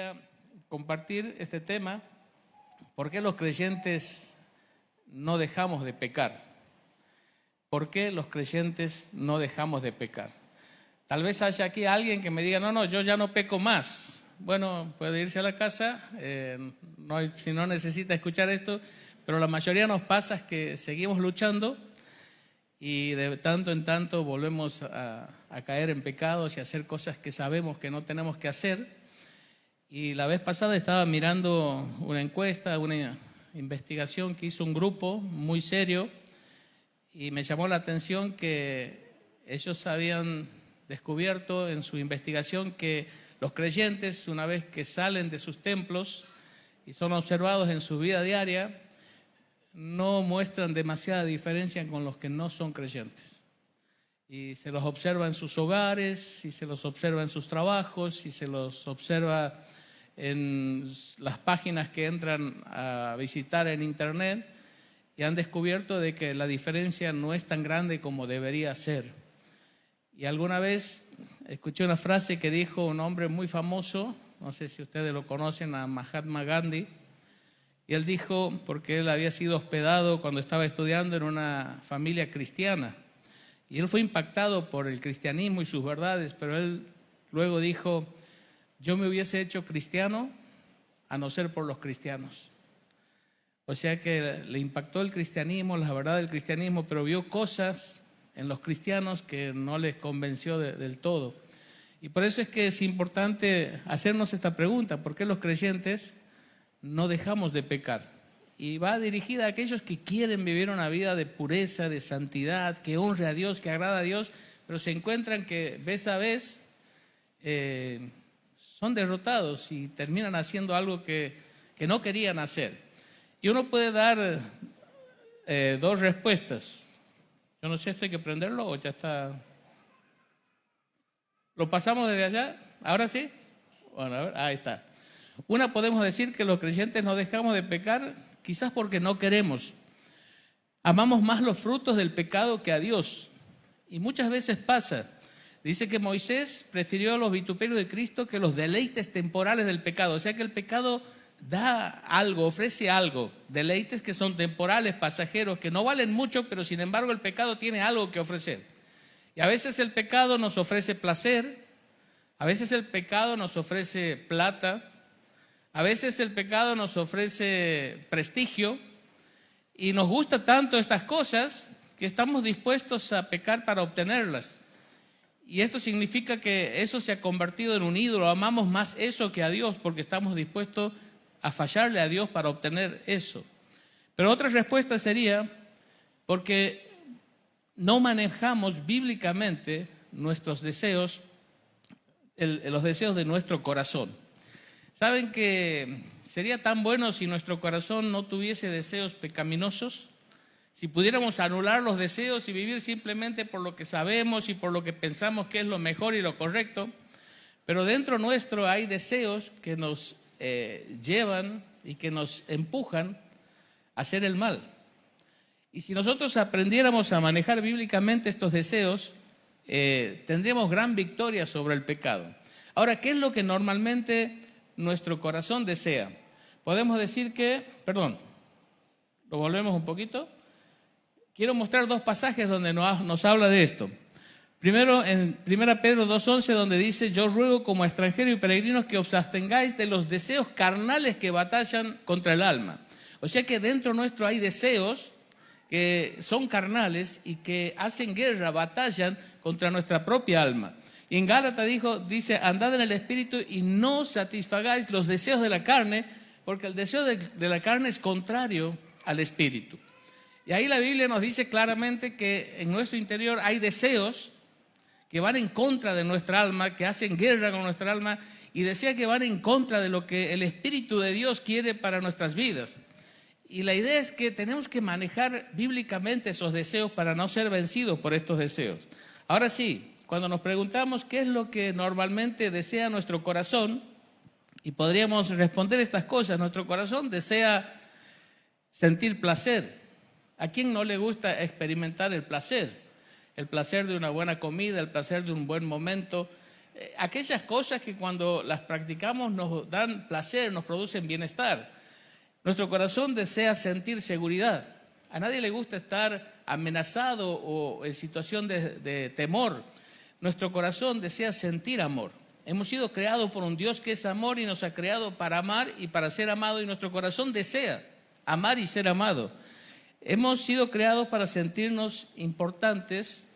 quería compartir este tema. ¿Por qué los creyentes no dejamos de pecar? ¿Por qué los creyentes no dejamos de pecar? Tal vez haya aquí alguien que me diga, no, yo ya no peco más. Bueno, puede irse a la casa, si no necesita escuchar esto, pero la mayoría nos pasa es que seguimos luchando y de tanto en tanto volvemos a caer en pecados y a hacer cosas que sabemos que no tenemos que hacer. Y la vez pasada estaba mirando una encuesta, una investigación que hizo un grupo muy serio y me llamó la atención que ellos habían descubierto en su investigación que los creyentes, una vez que salen de sus templos y son observados en su vida diaria, no muestran demasiada diferencia con los que no son creyentes. Y se los observa en sus hogares, y se los observa en sus trabajos, y se los observa en las páginas que entran a visitar en internet, y han descubierto de que la diferencia no es tan grande como debería ser. Y alguna vez escuché una frase que dijo un hombre muy famoso, no sé si ustedes lo conocen, a Mahatma Gandhi, y él dijo, porque él había sido hospedado cuando estaba estudiando en una familia cristiana, y él fue impactado por el cristianismo y sus verdades, pero él luego dijo, yo me hubiese hecho cristiano a no ser por los cristianos. O sea que le impactó el cristianismo, la verdad del cristianismo, pero vio cosas en los cristianos que no les convenció del todo. Y por eso es que es importante hacernos esta pregunta, ¿por qué los creyentes no dejamos de pecar? Y va dirigida a aquellos que quieren vivir una vida de pureza, de santidad, que honre a Dios, que agrada a Dios, pero se encuentran que vez a vez son derrotados y terminan haciendo algo que no querían hacer. Y uno puede dar dos respuestas. Yo no sé, ¿esto hay que prenderlo o ya está? ¿Lo pasamos desde allá? ¿Ahora sí? Bueno, a ver, ahí está. Una, podemos decir que los creyentes no dejamos de pecar quizás porque no queremos. Amamos más los frutos del pecado que a Dios. Y muchas veces pasa. Dice que Moisés prefirió los vituperios de Cristo que los deleites temporales del pecado. O sea que el pecado da algo, ofrece algo. Deleites que son temporales, pasajeros, que no valen mucho, pero sin embargo el pecado tiene algo que ofrecer. Y a veces el pecado nos ofrece placer, a veces el pecado nos ofrece plata, a veces el pecado nos ofrece prestigio y nos gusta tanto estas cosas que estamos dispuestos a pecar para obtenerlas. Y esto significa que eso se ha convertido en un ídolo, amamos más eso que a Dios porque estamos dispuestos a fallarle a Dios para obtener eso. Pero otra respuesta sería porque no manejamos bíblicamente nuestros deseos, los deseos de nuestro corazón. ¿Saben que sería tan bueno si nuestro corazón no tuviese deseos pecaminosos? Si pudiéramos anular los deseos y vivir simplemente por lo que sabemos y por lo que pensamos que es lo mejor y lo correcto, pero dentro nuestro hay deseos que nos llevan y que nos empujan a hacer el mal. Y si nosotros aprendiéramos a manejar bíblicamente estos deseos, tendríamos gran victoria sobre el pecado. Ahora, ¿qué es lo que normalmente nuestro corazón desea? Podemos decir que, lo volvemos un poquito. Quiero mostrar dos pasajes donde nos habla de esto. Primero, en 1 Pedro 2:11, donde dice, yo ruego como extranjeros y peregrinos que os abstengáis de los deseos carnales que batallan contra el alma. O sea que dentro nuestro hay deseos que son carnales y que hacen guerra, batallan contra nuestra propia alma. Y en Gálatas dice, andad en el Espíritu y no satisfagáis los deseos de la carne, porque el deseo de la carne es contrario al Espíritu. Y ahí la Biblia nos dice claramente que en nuestro interior hay deseos que van en contra de nuestra alma, que hacen guerra con nuestra alma, y decía que van en contra de lo que el Espíritu de Dios quiere para nuestras vidas. Y la idea es que tenemos que manejar bíblicamente esos deseos para no ser vencidos por estos deseos. Ahora sí, cuando nos preguntamos qué es lo que normalmente desea nuestro corazón, y podríamos responder estas cosas, nuestro corazón desea sentir placer. ¿A quién no le gusta experimentar el placer? El placer de una buena comida, el placer de un buen momento, aquellas cosas que cuando las practicamos nos dan placer, nos producen bienestar. Nuestro corazón desea sentir seguridad. A nadie le gusta estar amenazado o en situación de temor. Nuestro corazón desea sentir amor. Hemos sido creados por un Dios que es amor y nos ha creado para amar y para ser amado, y nuestro corazón desea amar y ser amado. Hemos sido creados para sentirnos importantes,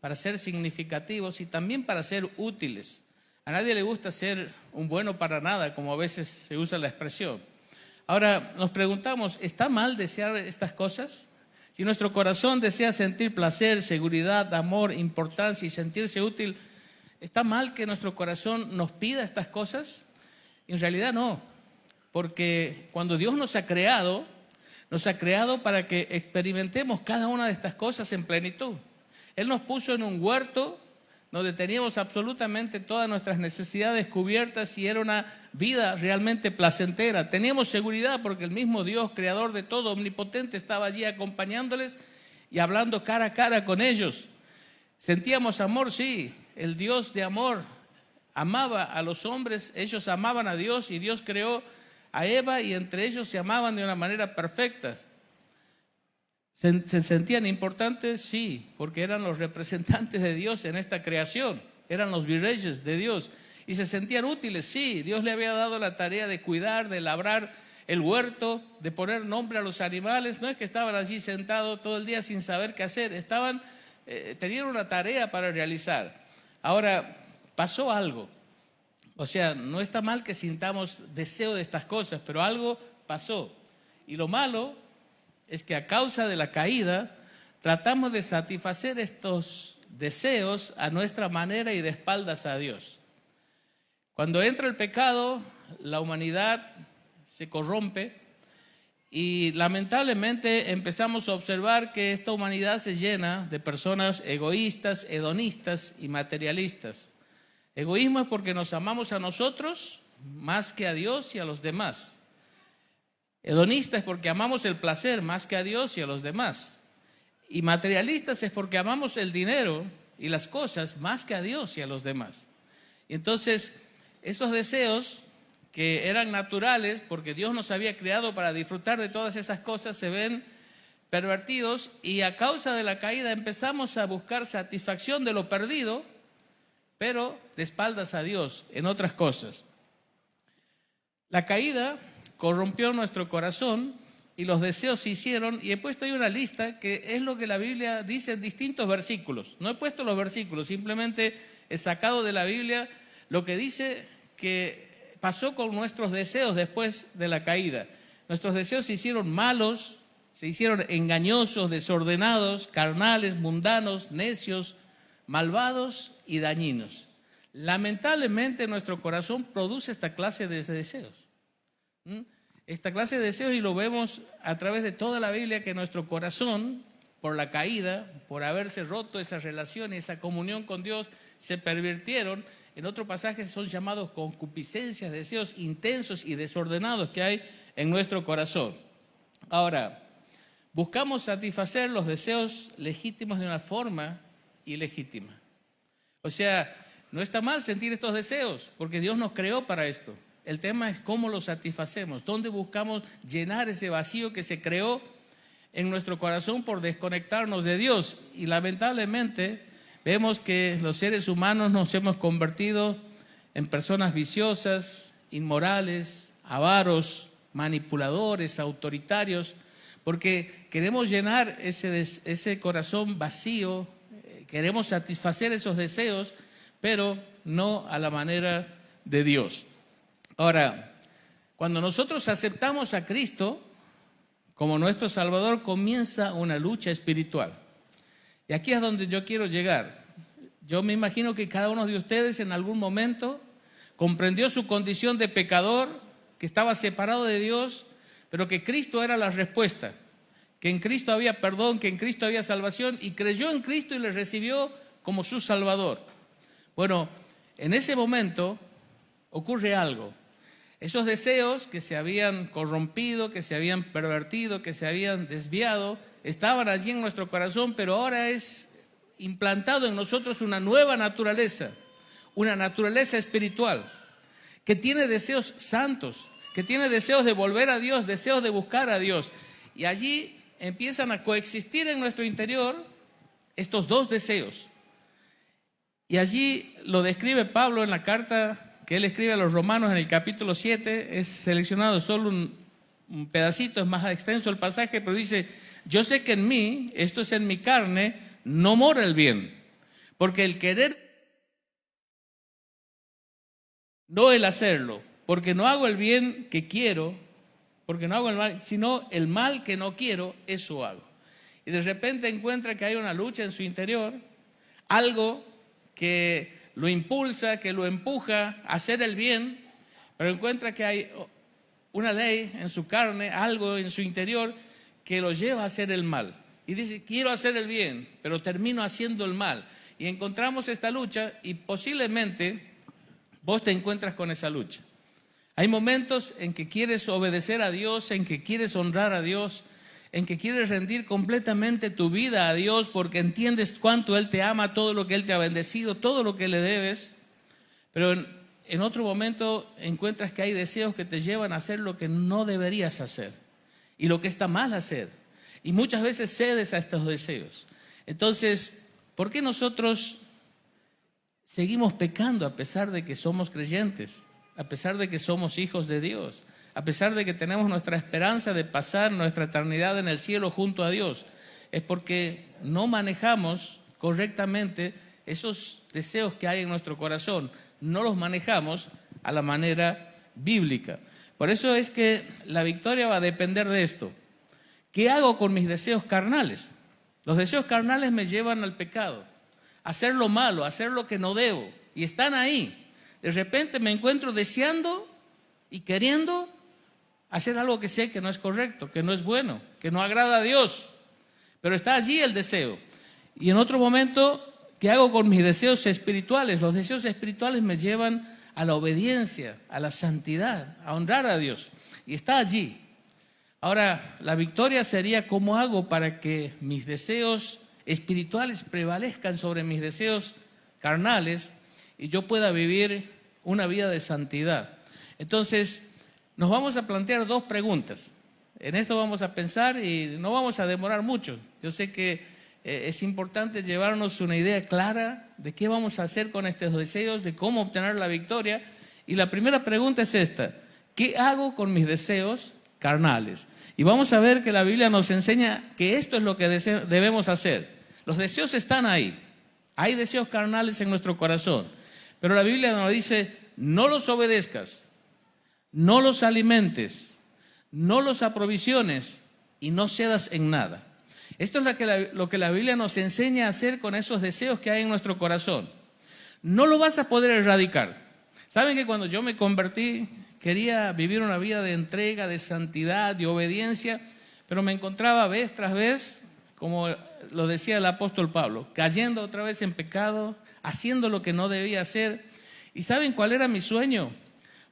para ser significativos y también para ser útiles. A nadie le gusta ser un bueno para nada, como a veces se usa la expresión. Ahora nos preguntamos, ¿está mal desear estas cosas? Si nuestro corazón desea sentir placer, seguridad, amor, importancia y sentirse útil, ¿está mal que nuestro corazón nos pida estas cosas? En realidad no, porque cuando Dios nos ha creado para que experimentemos cada una de estas cosas en plenitud. Él nos puso en un huerto donde teníamos absolutamente todas nuestras necesidades cubiertas y era una vida realmente placentera. Teníamos seguridad porque el mismo Dios, creador de todo, omnipotente, estaba allí acompañándoles y hablando cara a cara con ellos. Sentíamos amor, sí, el Dios de amor amaba a los hombres, ellos amaban a Dios y Dios creó a Eva y entre ellos se amaban de una manera perfecta. ¿Se sentían importantes? Sí, porque eran los representantes de Dios en esta creación, eran los virreyes de Dios. ¿Y se sentían útiles? Sí, Dios le había dado la tarea de cuidar, de labrar el huerto, de poner nombre a los animales. No es que estaban allí sentados todo el día sin saber qué hacer, tenían una tarea para realizar. Ahora, pasó algo. O sea, no está mal que sintamos deseo de estas cosas, pero algo pasó. Y lo malo es que a causa de la caída tratamos de satisfacer estos deseos a nuestra manera y de espaldas a Dios. Cuando entra el pecado, la humanidad se corrompe y lamentablemente empezamos a observar que esta humanidad se llena de personas egoístas, hedonistas y materialistas. Egoísmo es porque nos amamos a nosotros más que a Dios y a los demás. Hedonistas es porque amamos el placer más que a Dios y a los demás. Y materialistas es porque amamos el dinero y las cosas más que a Dios y a los demás. Y entonces, esos deseos que eran naturales, porque Dios nos había creado para disfrutar de todas esas cosas, se ven pervertidos y a causa de la caída empezamos a buscar satisfacción de lo perdido, pero de espaldas a Dios en otras cosas. La caída corrompió nuestro corazón y los deseos se hicieron, y he puesto ahí una lista que es lo que la Biblia dice en distintos versículos. No he puesto los versículos, simplemente he sacado de la Biblia lo que dice que pasó con nuestros deseos después de la caída. Nuestros deseos se hicieron malos, se hicieron engañosos, desordenados, carnales, mundanos, necios, malvados y dañinos. Lamentablemente nuestro corazón produce esta clase de deseos. Esta clase de deseos, y lo vemos a través de toda la Biblia, que nuestro corazón, por la caída, por haberse roto esa relación y esa comunión con Dios, se pervirtieron. En otro pasaje son llamados concupiscencias, deseos intensos y desordenados que hay en nuestro corazón. Ahora, buscamos satisfacer los deseos legítimos de una forma ilegítima. O sea, no está mal sentir estos deseos, porque Dios nos creó para esto. El tema es cómo los satisfacemos, dónde buscamos llenar ese vacío que se creó en nuestro corazón por desconectarnos de Dios. Y lamentablemente vemos que los seres humanos nos hemos convertido en personas viciosas, inmorales, avaros, manipuladores, autoritarios, porque queremos llenar ese corazón vacío, queremos satisfacer esos deseos, pero no a la manera de Dios. Ahora, cuando nosotros aceptamos a Cristo como nuestro Salvador, comienza una lucha espiritual. Y aquí es donde yo quiero llegar. Yo me imagino que cada uno de ustedes en algún momento comprendió su condición de pecador, que estaba separado de Dios, pero que Cristo era la respuesta, que en Cristo había perdón, que en Cristo había salvación, y creyó en Cristo y le recibió como su Salvador. Bueno, en ese momento ocurre algo. Esos deseos que se habían corrompido, que se habían pervertido, que se habían desviado, estaban allí en nuestro corazón, pero ahora es implantado en nosotros una nueva naturaleza, una naturaleza espiritual, que tiene deseos santos, que tiene deseos de volver a Dios, deseos de buscar a Dios. Y allí empiezan a coexistir en nuestro interior estos dos deseos. Y allí lo describe Pablo en la carta que él escribe a los romanos en el capítulo 7. Es seleccionado solo un pedacito, es más extenso el pasaje, pero dice: yo sé que en mí, esto es en mi carne, no mora el bien, porque el querer, no el hacerlo, porque no hago el bien que quiero, porque no hago el mal, sino el mal que no quiero, eso hago. Y de repente encuentra que hay una lucha en su interior, algo que lo impulsa, que lo empuja a hacer el bien, pero encuentra que hay una ley en su carne, algo en su interior que lo lleva a hacer el mal. Y dice: quiero hacer el bien, pero termino haciendo el mal. Y encontramos esta lucha, y posiblemente vos te encuentras con esa lucha. Hay momentos en que quieres obedecer a Dios, en que quieres honrar a Dios, en que quieres rendir completamente tu vida a Dios porque entiendes cuánto Él te ama, todo lo que Él te ha bendecido, todo lo que le debes. Pero en otro momento encuentras que hay deseos que te llevan a hacer lo que no deberías hacer y lo que está mal hacer. Y muchas veces cedes a estos deseos. Entonces, ¿por qué nosotros seguimos pecando a pesar de que somos creyentes? A pesar de que somos hijos de Dios, a pesar de que tenemos nuestra esperanza de pasar nuestra eternidad en el cielo junto a Dios, es porque no manejamos correctamente esos deseos que hay en nuestro corazón, no los manejamos a la manera bíblica. Por eso es que la victoria va a depender de esto. ¿Qué hago con mis deseos carnales? Los deseos carnales me llevan al pecado, a hacer lo malo, a hacer lo que no debo, y están ahí. De repente me encuentro deseando y queriendo hacer algo que sé que no es correcto, que no es bueno, que no agrada a Dios. Pero está allí el deseo. Y en otro momento, ¿qué hago con mis deseos espirituales? Los deseos espirituales me llevan a la obediencia, a la santidad, a honrar a Dios. Y está allí. Ahora, la victoria sería: ¿cómo hago para que mis deseos espirituales prevalezcan sobre mis deseos carnales y yo pueda vivir una vida de santidad? Entonces, nos vamos a plantear dos preguntas. En esto vamos a pensar y no vamos a demorar mucho. Yo sé que es importante llevarnos una idea clara de qué vamos a hacer con estos deseos, de cómo obtener la victoria. Y la primera pregunta es esta: ¿qué hago con mis deseos carnales? Y vamos a ver que la Biblia nos enseña que esto es lo que debemos hacer. Los deseos están ahí. Hay deseos carnales en nuestro corazón. Pero la Biblia nos dice: no los obedezcas, no los alimentes, no los aprovisiones y no cedas en nada. Esto es lo que la Biblia nos enseña a hacer con esos deseos que hay en nuestro corazón. No lo vas a poder erradicar. ¿Saben que cuando yo me convertí, quería vivir una vida de entrega, de santidad, de obediencia, pero me encontraba vez tras vez, como lo decía el apóstol Pablo, cayendo otra vez en pecado, haciendo lo que no debía hacer? ¿Y saben cuál era mi sueño?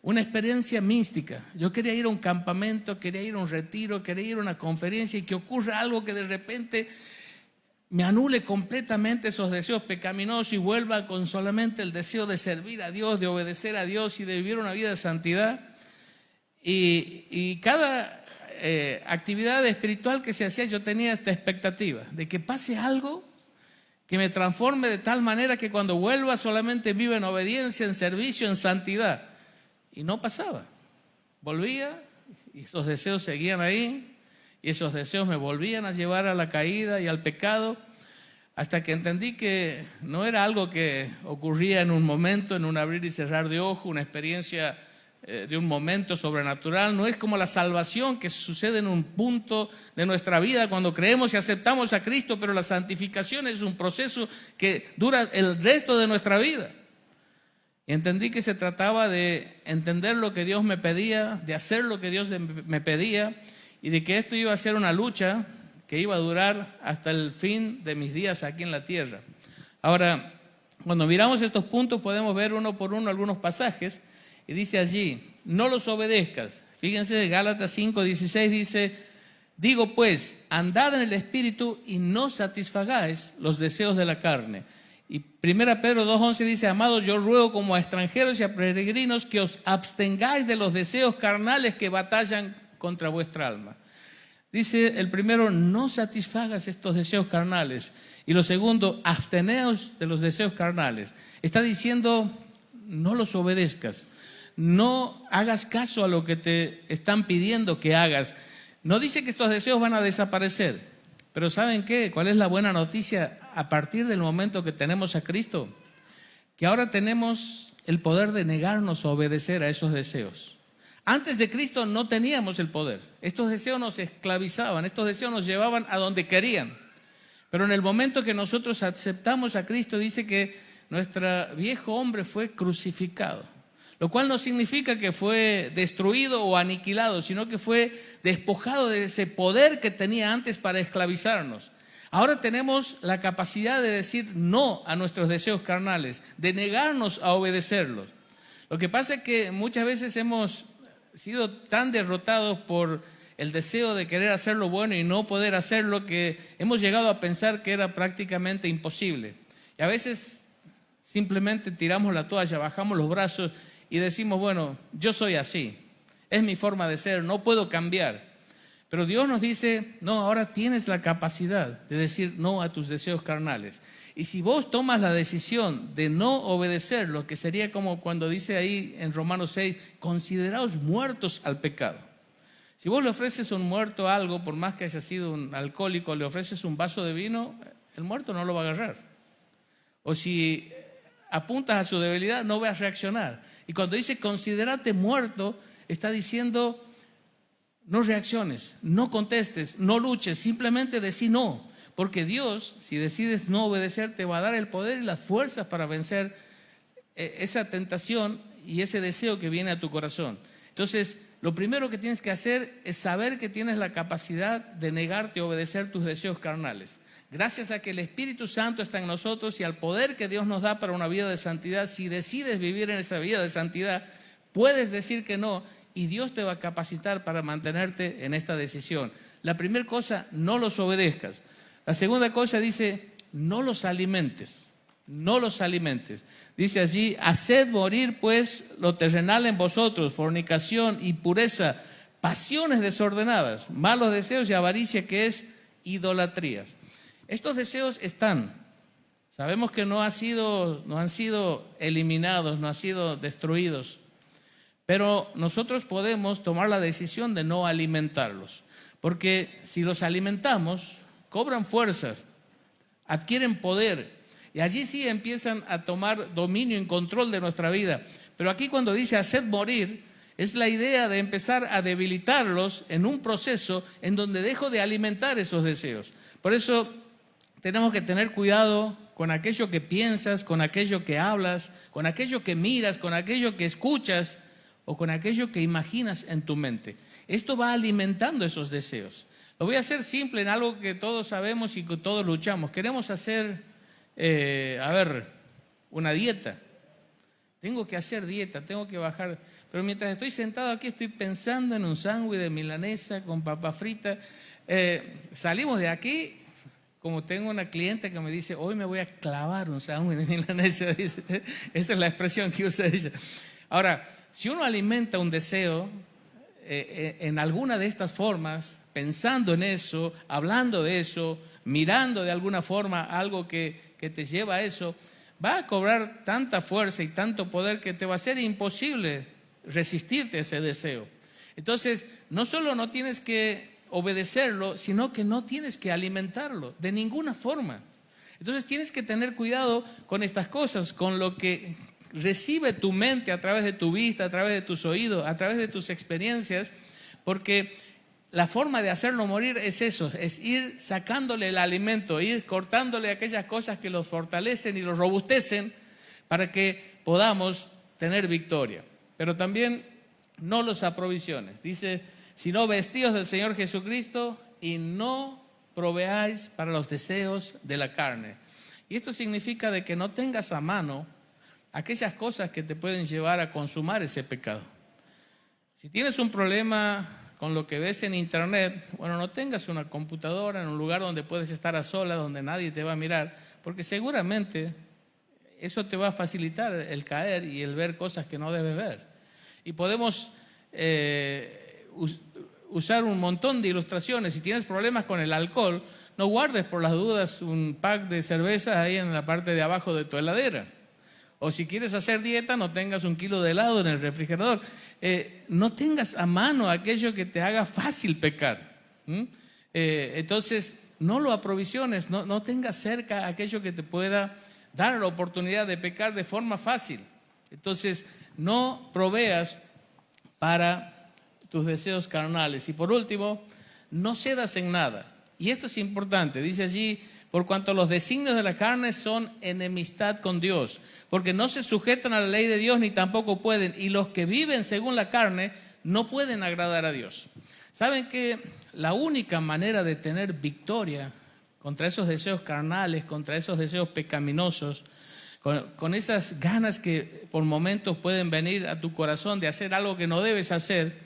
Una experiencia mística. Yo quería ir a un campamento, quería ir a un retiro, quería ir a una conferencia y que ocurra algo que de repente me anule completamente esos deseos pecaminosos y vuelva con solamente el deseo de servir a Dios, de obedecer a Dios y de vivir una vida de santidad. Y cada actividad espiritual que se hacía, yo tenía esta expectativa de que pase algo que me transforme de tal manera que cuando vuelva solamente viva en obediencia, en servicio, en santidad. Y no pasaba. Volvía y esos deseos seguían ahí y esos deseos me volvían a llevar a la caída y al pecado, hasta que entendí que no era algo que ocurría en un momento, en un abrir y cerrar de ojo, una experiencia de un momento sobrenatural. No es como la salvación que sucede en un punto de nuestra vida cuando creemos y aceptamos a Cristo, pero la santificación es un proceso que dura el resto de nuestra vida. Y entendí que se trataba de entender lo que Dios me pedía, de hacer lo que Dios me pedía, y de que esto iba a ser una lucha que iba a durar hasta el fin de mis días aquí en la tierra. Ahora, cuando miramos estos puntos podemos ver uno por uno algunos pasajes, y dice allí: no los obedezcas. Fíjense, Gálatas 5:16 dice: digo pues, andad en el Espíritu y no satisfagáis los deseos de la carne. Y 1 Pedro 2:11 dice, amados, yo ruego como a extranjeros y a peregrinos que os abstengáis de los deseos carnales que batallan contra vuestra alma. Dice el primero, no satisfagas estos deseos carnales. Y lo segundo, absteneos de los deseos carnales. Está diciendo, no los obedezcas. No hagas caso a lo que te están pidiendo que hagas. No dice que estos deseos van a desaparecer. Pero ¿saben qué? ¿Cuál es la buena noticia a partir del momento que tenemos a Cristo? Que ahora tenemos el poder de negarnos a obedecer a esos deseos. Antes de Cristo no teníamos el poder. Estos deseos nos esclavizaban, estos deseos nos llevaban a donde querían. Pero en el momento que nosotros aceptamos a Cristo, dice que nuestro viejo hombre fue crucificado. Lo cual no significa que fue destruido o aniquilado, sino que fue despojado de ese poder que tenía antes para esclavizarnos. Ahora tenemos la capacidad de decir no a nuestros deseos carnales, de negarnos a obedecerlos. Lo que pasa es que muchas veces hemos sido tan derrotados por el deseo de querer hacer lo bueno y no poder hacerlo que hemos llegado a pensar que era prácticamente imposible. Y a veces simplemente tiramos la toalla, bajamos los brazos y decimos, bueno, yo soy así, es mi forma de ser, no puedo cambiar. Pero Dios nos dice, no, ahora tienes la capacidad de decir no a tus deseos carnales. Y si vos tomas la decisión de no obedecer, lo que sería como cuando dice ahí en Romanos 6, consideraos muertos al pecado. Si vos le ofreces a un muerto algo, por más que haya sido un alcohólico, le ofreces un vaso de vino, el muerto no lo va a agarrar. O si apuntas a su debilidad, no va a reaccionar. Y cuando dice considérate muerto, está diciendo no reacciones, no contestes, no luches, simplemente decí no. Porque Dios, si decides no obedecer, te va a dar el poder y las fuerzas para vencer esa tentación y ese deseo que viene a tu corazón. Entonces, lo primero que tienes que hacer es saber que tienes la capacidad de negarte a obedecer tus deseos carnales. Gracias a que el Espíritu Santo está en nosotros y al poder que Dios nos da para una vida de santidad, si decides vivir en esa vida de santidad, puedes decir que no y Dios te va a capacitar para mantenerte en esta decisión. La primera cosa, no los obedezcas. La segunda cosa dice, no los alimentes, no los alimentes. Dice allí, haced morir pues lo terrenal en vosotros, fornicación, impureza, pasiones desordenadas, malos deseos y avaricia, que es idolatrías. Estos deseos están, sabemos que no han sido eliminados, no han sido destruidos, pero nosotros podemos tomar la decisión de no alimentarlos, porque si los alimentamos, cobran fuerzas, adquieren poder y allí sí empiezan a tomar dominio y control de nuestra vida. Pero aquí cuando dice haced morir, es la idea de empezar a debilitarlos en un proceso en donde dejo de alimentar esos deseos. Por eso tenemos que tener cuidado con aquello que piensas, con aquello que hablas, con aquello que miras, con aquello que escuchas o con aquello que imaginas en tu mente. Esto va alimentando esos deseos. Lo voy a hacer simple en algo que todos sabemos y que todos luchamos. Queremos hacer, una dieta. Tengo que hacer dieta, tengo que bajar. Pero mientras estoy sentado aquí estoy pensando en un sándwich de milanesa con papa frita. Salimos de aquí, como tengo una cliente que me dice, hoy me voy a clavar un sándwich de milanesa. Dice, esa es la expresión que usa ella. Ahora, si uno alimenta un deseo en alguna de estas formas, pensando en eso, hablando de eso, mirando de alguna forma algo que te lleva a eso, va a cobrar tanta fuerza y tanto poder que te va a ser imposible resistirte a ese deseo. Entonces, no solo no tienes que obedecerlo, sino que no tienes que alimentarlo de ninguna forma. Entonces tienes que tener cuidado con estas cosas, con lo que recibe tu mente a través de tu vista, a través de tus oídos, a través de tus experiencias, porque la forma de hacerlo morir es eso, es ir sacándole el alimento, ir cortándole aquellas cosas que los fortalecen y los robustecen para que podamos tener victoria. Pero también no los aprovisiones. Dice, sino vestidos del Señor Jesucristo y no proveáis para los deseos de la carne. Y esto significa de que no tengas a mano aquellas cosas que te pueden llevar a consumar ese pecado. Si tienes un problema con lo que ves en internet, bueno, no tengas una computadora en un lugar donde puedes estar a solas, donde nadie te va a mirar, porque seguramente eso te va a facilitar el caer y el ver cosas que no debes ver. Y podemos usar un montón de ilustraciones. Si tienes problemas con el alcohol, no guardes por las dudas un pack de cervezas ahí en la parte de abajo de tu heladera. O si quieres hacer dieta, no tengas 1 kilo de helado en el refrigerador. No tengas a mano aquello que te haga fácil pecar. Entonces, no lo aprovisiones, no tengas cerca aquello que te pueda dar la oportunidad de pecar de forma fácil. Entonces, no proveas para tus deseos carnales. Y por último, no cedas en nada. Y esto es importante, dice allí, por cuanto los designios de la carne son enemistad con Dios, porque no se sujetan a la ley de Dios ni tampoco pueden, y los que viven según la carne no pueden agradar a Dios. ¿Saben que la única manera de tener victoria contra esos deseos carnales, contra esos deseos pecaminosos, con esas ganas que por momentos pueden venir a tu corazón de hacer algo que no debes hacer,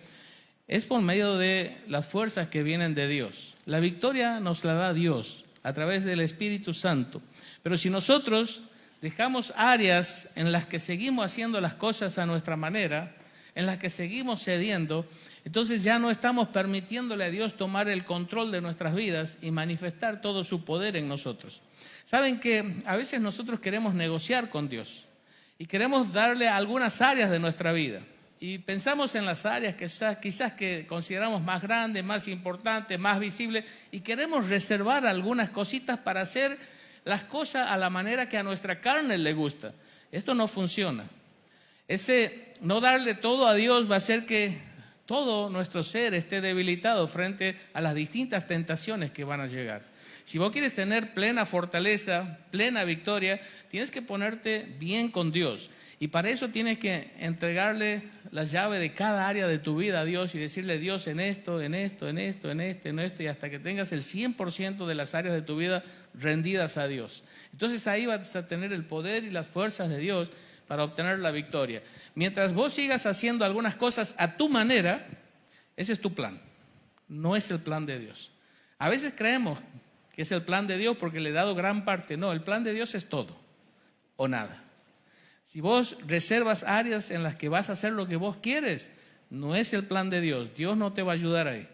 es por medio de las fuerzas que vienen de Dios? La victoria nos la da Dios a través del Espíritu Santo. Pero si nosotros dejamos áreas en las que seguimos haciendo las cosas a nuestra manera, en las que seguimos cediendo, entonces ya no estamos permitiéndole a Dios tomar el control de nuestras vidas y manifestar todo su poder en nosotros. Saben que a veces nosotros queremos negociar con Dios y queremos darle algunas áreas de nuestra vida. Y pensamos en las áreas que quizás que consideramos más grandes, más importantes, más visibles, y queremos reservar algunas cositas para hacer las cosas a la manera que a nuestra carne le gusta. Esto no funciona. Ese no darle todo a Dios va a hacer que todo nuestro ser esté debilitado frente a las distintas tentaciones que van a llegar. Si vos quieres tener plena fortaleza, plena victoria, tienes que ponerte bien con Dios. Y para eso tienes que entregarle la llave de cada área de tu vida a Dios y decirle: Dios, en esto, en esto, en esto, en esto, en esto, y hasta que tengas el 100% de las áreas de tu vida rendidas a Dios. Entonces ahí vas a tener el poder y las fuerzas de Dios para obtener la victoria. Mientras vos sigas haciendo algunas cosas a tu manera, ese es tu plan. No es el plan de Dios. A veces creemos que es el plan de Dios porque le he dado gran parte. No, el plan de Dios es todo o nada. Si vos reservas áreas en las que vas a hacer lo que vos quieres, no es el plan de Dios. Dios no te va a ayudar ahí.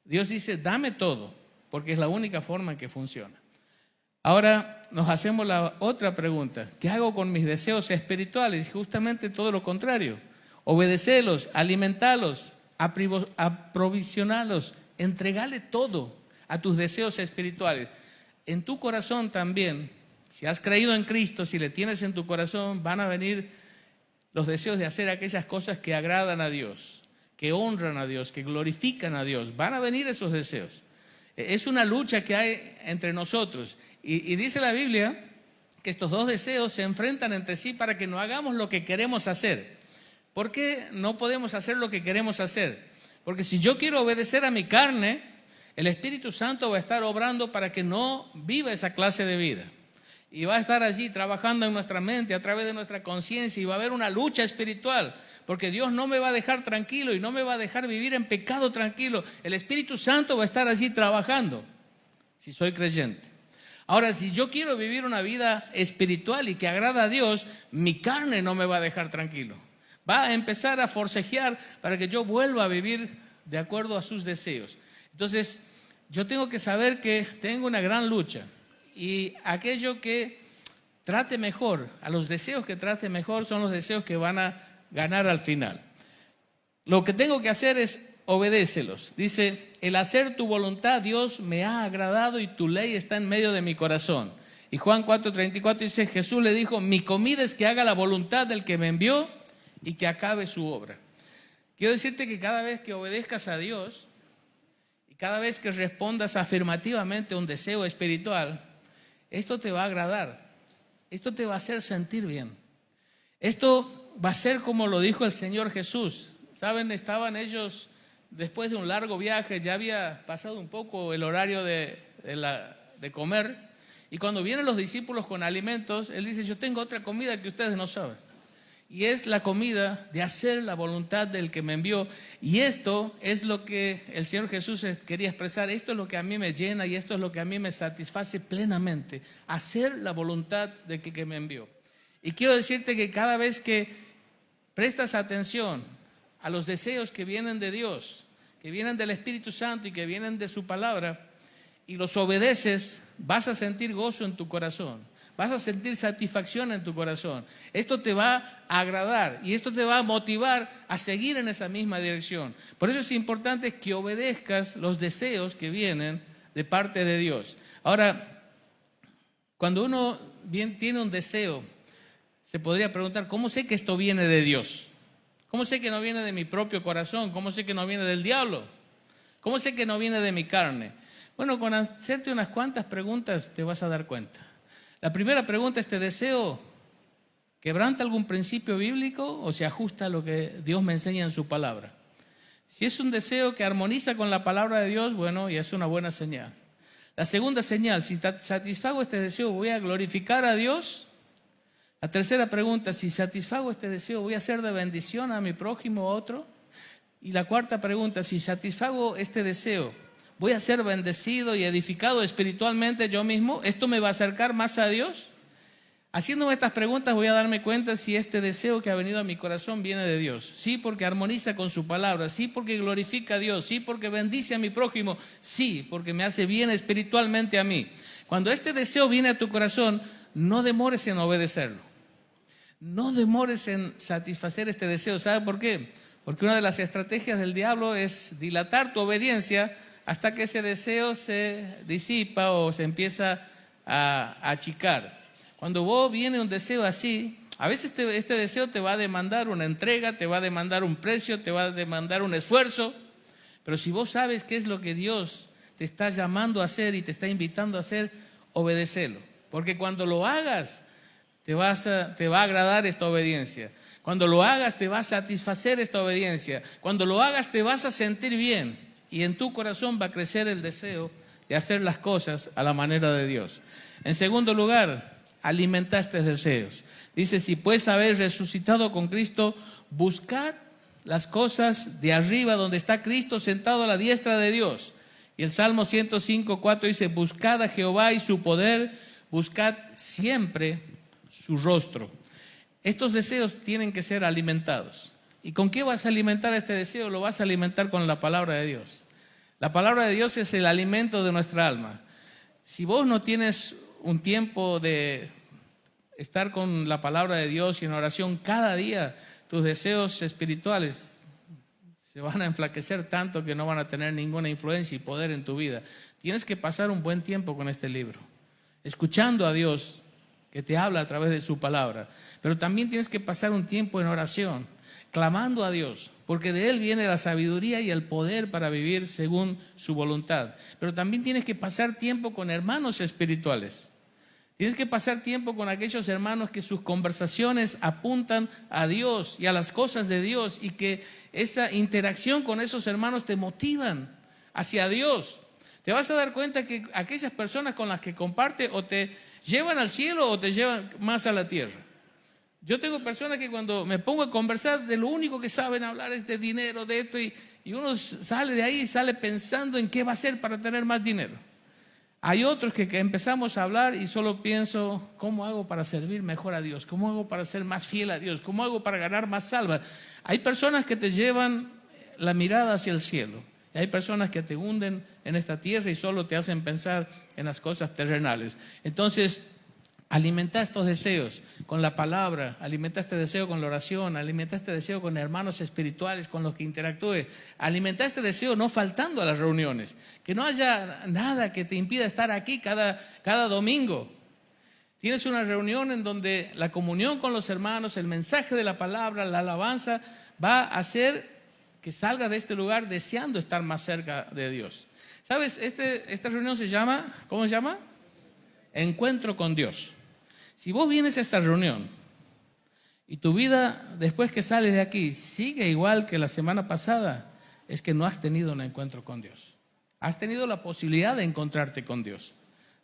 Dios dice: dame todo, porque es la única forma en que funciona. Ahora nos hacemos la otra pregunta: ¿qué hago con mis deseos espirituales? Justamente todo lo contrario. Obedecerlos, alimentarlos, aprovisionarlos, entregarle todo a tus deseos espirituales. En tu corazón también, si has creído en Cristo, si le tienes en tu corazón, van a venir los deseos de hacer aquellas cosas que agradan a Dios, que honran a Dios, que glorifican a Dios. Van a venir esos deseos. Es una lucha que hay entre nosotros. Y dice la Biblia que estos dos deseos se enfrentan entre sí para que no hagamos lo que queremos hacer. ¿Por qué no podemos hacer lo que queremos hacer? Porque si yo quiero obedecer a mi carne, el Espíritu Santo va a estar obrando para que no viva esa clase de vida. Y va a estar allí trabajando en nuestra mente, a través de nuestra conciencia, y va a haber una lucha espiritual, porque Dios no me va a dejar tranquilo y no me va a dejar vivir en pecado tranquilo. El Espíritu Santo va a estar allí trabajando, si soy creyente. Ahora, si yo quiero vivir una vida espiritual y que agrada a Dios, mi carne no me va a dejar tranquilo. Va a empezar a forcejear para que yo vuelva a vivir de acuerdo a sus deseos. Entonces, yo tengo que saber que tengo una gran lucha. Y aquello que trate mejor, a los deseos que trate mejor, son los deseos que van a ganar al final. Lo que tengo que hacer es obedécelos. Dice: el hacer tu voluntad, Dios, me ha agradado y tu ley está en medio de mi corazón. Y Juan 4:34 dice: Jesús le dijo: mi comida es que haga la voluntad del que me envió y que acabe su obra. Quiero decirte que cada vez que obedezcas a Dios y cada vez que respondas afirmativamente a un deseo espiritual, esto te va a agradar, esto te va a hacer sentir bien. Esto va a ser como lo dijo el Señor Jesús. ¿Saben? Estaban ellos después de un largo viaje, ya había pasado un poco el horario de comer, y cuando vienen los discípulos con alimentos, Él dice: yo tengo otra comida que ustedes no saben. Y es la comida de hacer la voluntad del que me envió. Y esto es lo que el Señor Jesús quería expresar. Esto es lo que a mí me llena y esto es lo que a mí me satisface plenamente. Hacer la voluntad del que me envió. Y quiero decirte que cada vez que prestas atención a los deseos que vienen de Dios, que vienen del Espíritu Santo y que vienen de su palabra, y los obedeces, vas a sentir gozo en tu corazón, vas a sentir satisfacción en tu corazón. Esto te va a agradar y esto te va a motivar a seguir en esa misma dirección. Por eso es importante que obedezcas los deseos que vienen de parte de Dios. Ahora, cuando uno tiene un deseo, se podría preguntar, ¿cómo sé que esto viene de Dios? ¿Cómo sé que no viene de mi propio corazón? ¿Cómo sé que no viene del diablo? ¿Cómo sé que no viene de mi carne? Bueno, con hacerte unas cuantas preguntas te vas a dar cuenta. La primera pregunta, ¿este deseo quebranta algún principio bíblico o se ajusta a lo que Dios me enseña en su palabra? Si es un deseo que armoniza con la palabra de Dios, bueno, ya es una buena señal. La segunda señal, si satisfago este deseo, ¿voy a glorificar a Dios? La tercera pregunta, si satisfago este deseo, ¿voy a ser de bendición a mi prójimo o a otro? Y la cuarta pregunta, si satisfago este deseo, ¿voy a ser bendecido y edificado espiritualmente yo mismo? ¿Esto me va a acercar más a Dios? Haciéndome estas preguntas voy a darme cuenta si este deseo que ha venido a mi corazón viene de Dios. Sí, porque armoniza con su palabra. Sí, porque glorifica a Dios. Sí, porque bendice a mi prójimo. Sí, porque me hace bien espiritualmente a mí. Cuando este deseo viene a tu corazón, no demores en obedecerlo. No demores en satisfacer este deseo. ¿Sabe por qué? Porque una de las estrategias del diablo es dilatar tu obediencia hasta que ese deseo se disipa o se empieza a achicar. Cuando vos viene un deseo así, a veces este deseo te va a demandar una entrega, te va a demandar un precio, te va a demandar un esfuerzo. Pero si vos sabes qué es lo que Dios te está llamando a hacer y te está invitando a hacer, obedecelo. Porque cuando lo hagas, te va a agradar esta obediencia. Cuando lo hagas, te va a satisfacer esta obediencia. Cuando lo hagas, te vas a sentir bien. Y en tu corazón va a crecer el deseo de hacer las cosas a la manera de Dios. En segundo lugar, alimenta estos deseos. Dice, si pues habéis resucitado con Cristo, buscad las cosas de arriba donde está Cristo sentado a la diestra de Dios. Y el Salmo 105:4 dice, buscad a Jehová y su poder, buscad siempre su rostro. Estos deseos tienen que ser alimentados. ¿Y con qué vas a alimentar este deseo? Lo vas a alimentar con la palabra de Dios. La palabra de Dios es el alimento de nuestra alma. Si vos no tienes un tiempo de estar con la palabra de Dios y en oración cada día, tus deseos espirituales se van a enflaquecer tanto que no van a tener ninguna influencia y poder en tu vida. Tienes que pasar un buen tiempo con este libro, escuchando a Dios que te habla a través de su palabra. Pero también tienes que pasar un tiempo en oración, clamando a Dios, porque de Él viene la sabiduría y el poder para vivir según su voluntad. Pero también tienes que pasar tiempo con hermanos espirituales. Tienes que pasar tiempo con aquellos hermanos que sus conversaciones apuntan a Dios y a las cosas de Dios y que esa interacción con esos hermanos te motivan hacia Dios. Te vas a dar cuenta que aquellas personas con las que compartes o te llevan al cielo o te llevan más a la tierra. Yo tengo personas que cuando me pongo a conversar, de lo único que saben hablar es de dinero, de esto, y uno sale de ahí y sale pensando en qué va a hacer para tener más dinero. Hay otros que empezamos a hablar y solo pienso, ¿cómo hago para servir mejor a Dios? ¿Cómo hago para ser más fiel a Dios? ¿Cómo hago para ganar más almas? Hay personas que te llevan la mirada hacia el cielo. Y hay personas que te hunden en esta tierra y solo te hacen pensar en las cosas terrenales. Entonces, alimenta estos deseos con la palabra, alimenta este deseo con la oración, alimenta este deseo con hermanos espirituales con los que interactúe, alimenta este deseo no faltando a las reuniones, que no haya nada que te impida estar aquí cada domingo. Tienes una reunión en donde la comunión con los hermanos, el mensaje de la palabra, la alabanza va a hacer que salgas de este lugar deseando estar más cerca de Dios. ¿Sabes? Esta reunión se llama, ¿cómo se llama? Encuentro con Dios. Si vos vienes a esta reunión y tu vida después que sales de aquí sigue igual que la semana pasada, es que no has tenido un encuentro con Dios. Has tenido la posibilidad de encontrarte con Dios,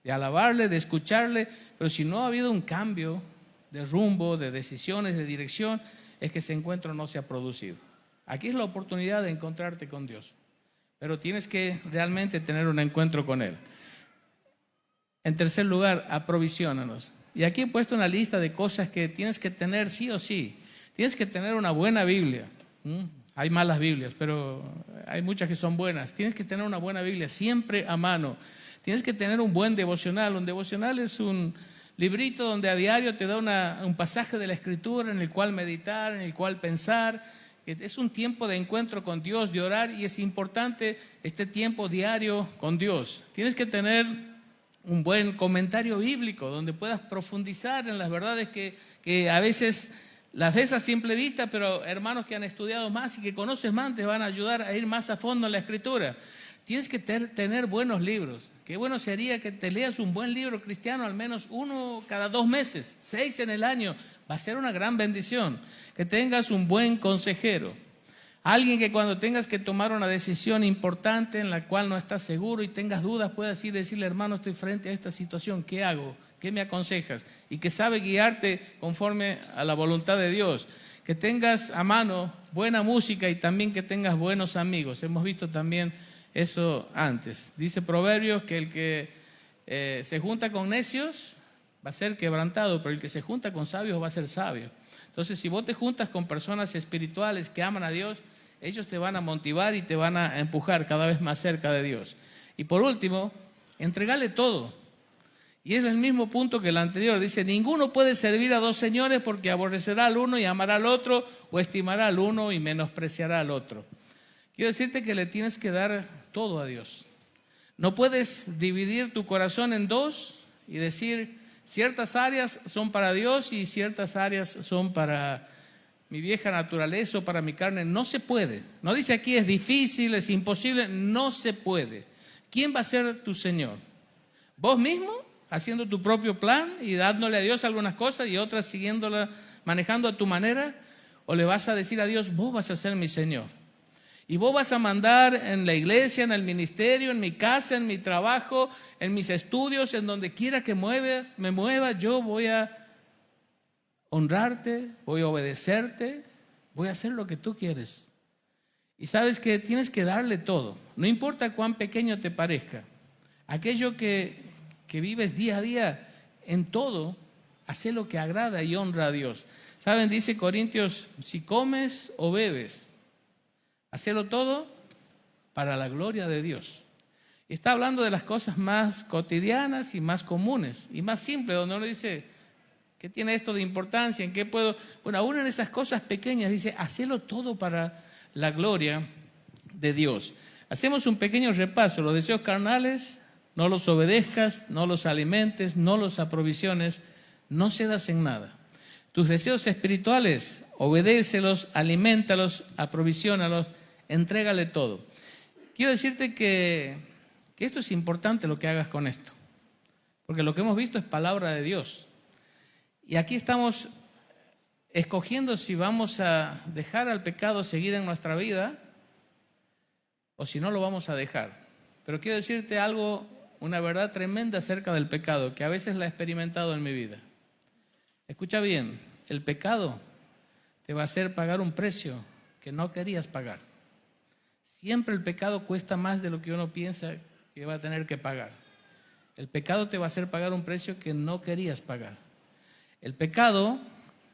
de alabarle, de escucharle, pero si no ha habido un cambio de rumbo, de decisiones, de dirección, es que ese encuentro no se ha producido. Aquí es la oportunidad de encontrarte con Dios, pero tienes que realmente tener un encuentro con Él. En tercer lugar, aprovisionanos. Y aquí he puesto una lista de cosas que tienes que tener sí o sí. Tienes que tener una buena Biblia. Hay malas Biblias, pero hay muchas que son buenas. Tienes que tener una buena Biblia siempre a mano. Tienes que tener un buen devocional. Un devocional es un librito donde a diario te da un pasaje de la Escritura en el cual meditar, en el cual pensar. Es un tiempo de encuentro con Dios, de orar, y es importante este tiempo diario con Dios. Tienes que tener un buen comentario bíblico donde puedas profundizar en las verdades que a veces las ves a simple vista, pero hermanos que han estudiado más y que conoces más te van a ayudar a ir más a fondo en la Escritura. Tienes que tener buenos libros. Qué bueno sería que te leas un buen libro cristiano, al menos uno cada 2 meses, 6 en el año. Va a ser una gran bendición. Que tengas un buen consejero. Alguien que cuando tengas que tomar una decisión importante en la cual no estás seguro y tengas dudas, puedas ir y decirle: hermano, estoy frente a esta situación, ¿qué hago? ¿Qué me aconsejas? Y que sabe guiarte conforme a la voluntad de Dios. Que tengas a mano buena música y también que tengas buenos amigos. Hemos visto también eso antes. Dice Proverbios que el que se junta con necios va a ser quebrantado, pero el que se junta con sabios va a ser sabio. Entonces, si vos te juntas con personas espirituales que aman a Dios, ellos te van a motivar y te van a empujar cada vez más cerca de Dios. Y por último, entregale todo. Y es el mismo punto que el anterior. Dice: ninguno puede servir a 2 señores, porque aborrecerá al uno y amará al otro, o estimará al uno y menospreciará al otro. Quiero decirte que le tienes que dar todo a Dios. No puedes dividir tu corazón en 2 y decir: ciertas áreas son para Dios y ciertas áreas son para mi vieja naturaleza o para mi carne. No se puede. No dice aquí es difícil, es imposible. No se puede. ¿Quién va a ser tu Señor? ¿Vos mismo, haciendo tu propio plan y dándole a Dios algunas cosas y otras siguiéndola, manejando a tu manera? ¿O le vas a decir a Dios: vos vas a ser mi Señor? Y vos vas a mandar en la iglesia, en el ministerio, en mi casa, en mi trabajo, en mis estudios, en donde quiera que me mueva, yo voy a honrarte, voy a obedecerte, voy a hacer lo que tú quieres. Y sabes que tienes que darle todo, no importa cuán pequeño te parezca. Aquello que vives día a día, en todo, hace lo que agrada y honra a Dios. Saben, dice Corintios: si comes o bebes, hacelo todo para la gloria de Dios. Y está hablando de las cosas más cotidianas y más comunes y más simples, donde uno dice: ¿qué tiene esto de importancia? ¿En qué puedo? Bueno, aún en esas cosas pequeñas dice: hacelo todo para la gloria de Dios. Hacemos un pequeño repaso. Los deseos carnales, no los obedezcas, no los alimentes, no los aprovisiones, no cedas en nada. Tus deseos espirituales, obedécelos, aliméntalos, aprovisionalos, entrégale todo. Quiero decirte que esto es importante, lo que hagas con esto, porque lo que hemos visto es palabra de Dios. Y aquí estamos escogiendo si vamos a dejar al pecado seguir en nuestra vida o si no lo vamos a dejar. Pero quiero decirte algo, una verdad tremenda acerca del pecado, que a veces la he experimentado en mi vida. Escucha bien, el pecado te va a hacer pagar un precio que no querías pagar. Siempre el pecado cuesta más de lo que uno piensa que va a tener que pagar. El pecado te va a hacer pagar un precio que no querías pagar. El pecado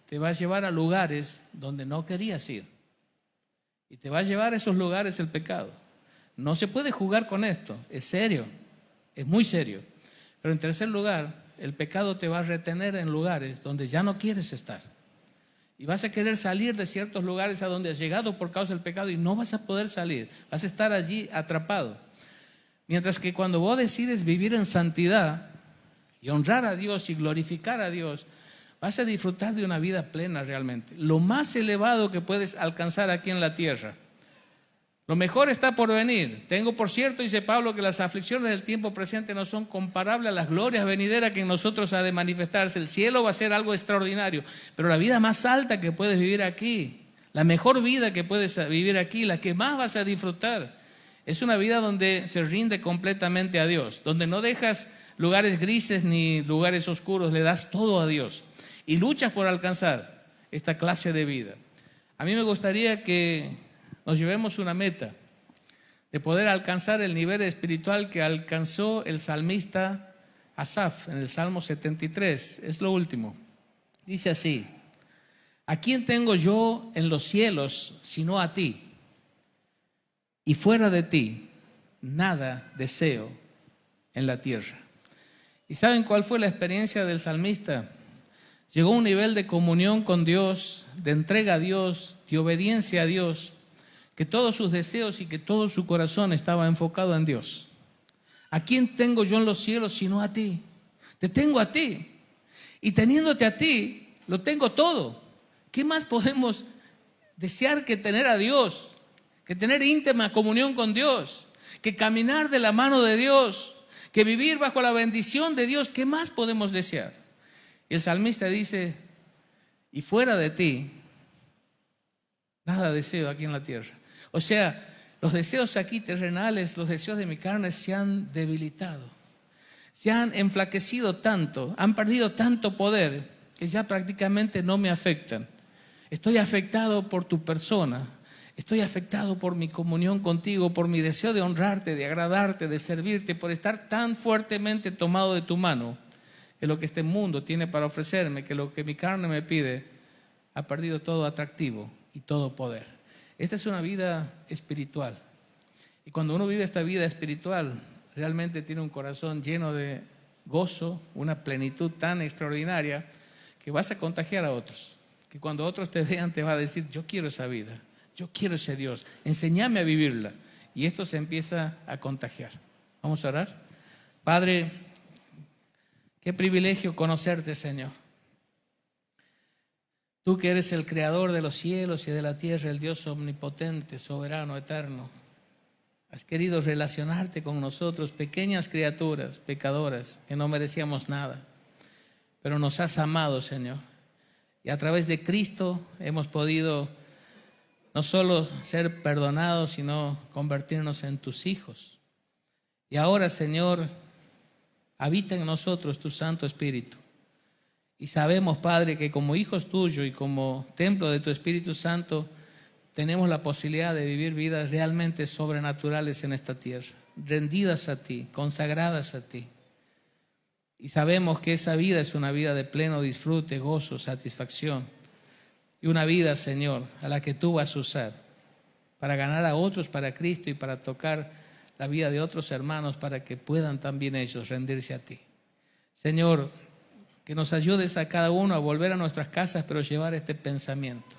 te va a llevar a lugares donde no querías ir. Y te va a llevar a esos lugares el pecado. No se puede jugar con esto, es serio, es muy serio. Pero en tercer lugar, el pecado te va a retener en lugares donde ya no quieres estar. Y vas a querer salir de ciertos lugares a donde has llegado por causa del pecado y no vas a poder salir. Vas a estar allí atrapado. Mientras que cuando vos decides vivir en santidad y honrar a Dios y glorificar a Dios, vas a disfrutar de una vida plena realmente. Lo más elevado que puedes alcanzar aquí en la tierra. Lo mejor está por venir. Tengo por cierto, dice Pablo, que las aflicciones del tiempo presente no son comparables a las glorias venideras que en nosotros ha de manifestarse. El cielo va a ser algo extraordinario, pero la vida más alta que puedes vivir aquí, la mejor vida que puedes vivir aquí, la que más vas a disfrutar, es una vida donde se rinde completamente a Dios, donde no dejas lugares grises ni lugares oscuros, le das todo a Dios y luchas por alcanzar esta clase de vida. A mí me gustaría que nos llevemos una meta de poder alcanzar el nivel espiritual que alcanzó el salmista Asaf en el Salmo 73, es lo último. Dice así: ¿a quién tengo yo en los cielos sino a ti? Y fuera de ti, nada deseo en la tierra. ¿Y saben cuál fue la experiencia del salmista? Llegó a un nivel de comunión con Dios, de entrega a Dios, de obediencia a Dios, que todos sus deseos y que todo su corazón estaba enfocado en Dios. ¿A quién tengo yo en los cielos sino a ti? Te tengo a ti. Y teniéndote a ti, lo tengo todo. ¿Qué más podemos desear que tener a Dios? Que tener íntima comunión con Dios, que caminar de la mano de Dios, que vivir bajo la bendición de Dios. ¿Qué más podemos desear? Y el salmista dice: y fuera de ti, nada deseo aquí en la tierra. O sea, los deseos aquí terrenales, los deseos de mi carne se han debilitado, se han enflaquecido tanto, han perdido tanto poder que ya prácticamente no me afectan. Estoy afectado por tu persona. Estoy afectado por mi comunión contigo, por mi deseo de honrarte, de agradarte, de servirte, por estar tan fuertemente tomado de tu mano, que lo que este mundo tiene para ofrecerme, que lo que mi carne me pide, ha perdido todo atractivo y todo poder. Esta es una vida espiritual. Y cuando uno vive esta vida espiritual, realmente tiene un corazón lleno de gozo, una plenitud tan extraordinaria, que vas a contagiar a otros. Que cuando otros te vean, te va a decir: yo quiero esa vida. Yo quiero ese Dios, enséñame a vivirla. Y esto se empieza a contagiar. Vamos a orar. Padre, qué privilegio conocerte, Señor. Tú que eres el creador de los cielos y de la tierra, el Dios omnipotente, soberano, eterno. Has querido relacionarte con nosotros, pequeñas criaturas, pecadoras, que no merecíamos nada. Pero nos has amado, Señor. Y a través de Cristo hemos podido no solo ser perdonados, sino convertirnos en tus hijos. Y ahora, Señor, habita en nosotros tu Santo Espíritu. Y sabemos, Padre, que como hijos tuyos y como templo de tu Espíritu Santo, tenemos la posibilidad de vivir vidas realmente sobrenaturales en esta tierra, rendidas a ti, consagradas a ti. Y sabemos que esa vida es una vida de pleno disfrute, gozo, satisfacción. Y una vida, Señor, a la que tú vas a usar para ganar a otros para Cristo y para tocar la vida de otros hermanos para que puedan también ellos rendirse a ti. Señor, que nos ayudes a cada uno a volver a nuestras casas, pero llevar este pensamiento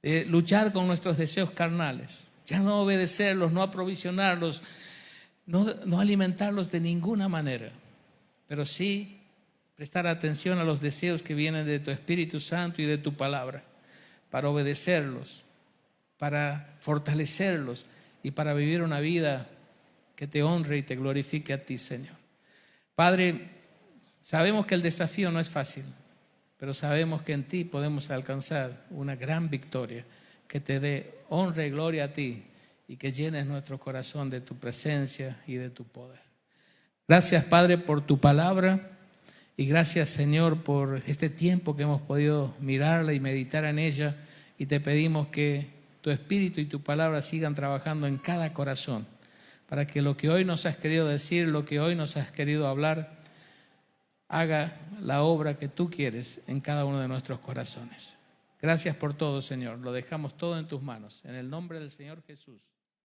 de luchar con nuestros deseos carnales, ya no obedecerlos, no aprovisionarlos, no alimentarlos de ninguna manera, pero sí prestar atención a los deseos que vienen de tu Espíritu Santo y de tu palabra, para obedecerlos, para fortalecerlos y para vivir una vida que te honre y te glorifique a ti, Señor. Padre, sabemos que el desafío no es fácil, pero sabemos que en ti podemos alcanzar una gran victoria que te dé honra y gloria a ti y que llenes nuestro corazón de tu presencia y de tu poder. Gracias, Padre, por tu palabra. Y gracias, Señor, por este tiempo que hemos podido mirarla y meditar en ella. Y te pedimos que tu Espíritu y tu palabra sigan trabajando en cada corazón, para que lo que hoy nos has querido decir, lo que hoy nos has querido hablar, haga la obra que tú quieres en cada uno de nuestros corazones. Gracias por todo, Señor. Lo dejamos todo en tus manos. En el nombre del Señor Jesús.